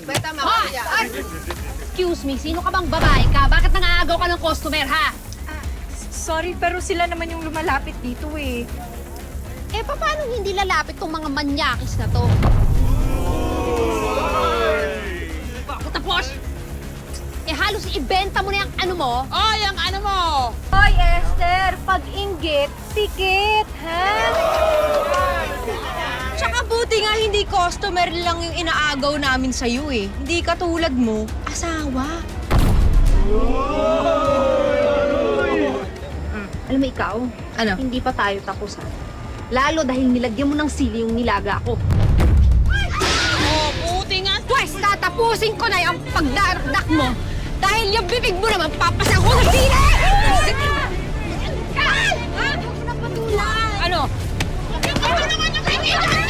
Beta, Hoy! makakaya. Ay! Excuse me, sino ka bang babae ka? Bakit nangaagaw ka ng customer, ha? Sorry, pero sila naman yung lumalapit dito eh. Eh, paano hindi lalapit tong mga manyakis na to? Bago tapos! Eh, halos ibenta mo na yung ano mo. Oy, ang ano mo? Hoy, Esther, pag-inggit, pikit, ha? Tsaka buti nga hindi customer lang yung inaagaw namin sa'yo eh. Hindi katulad mo, asawa. Alam mo ikaw, Ano? hindi pa tayo tapos, ha? Lalo dahil nilagyan mo ng sili yung nilaga ko. Oh, buti nga. Pwes, tatapusin ko na yung pagdarakdak mo. Dahil yung bibig mo naman, papasang ko ng sili! Ano? Ano naman yung kaibigan?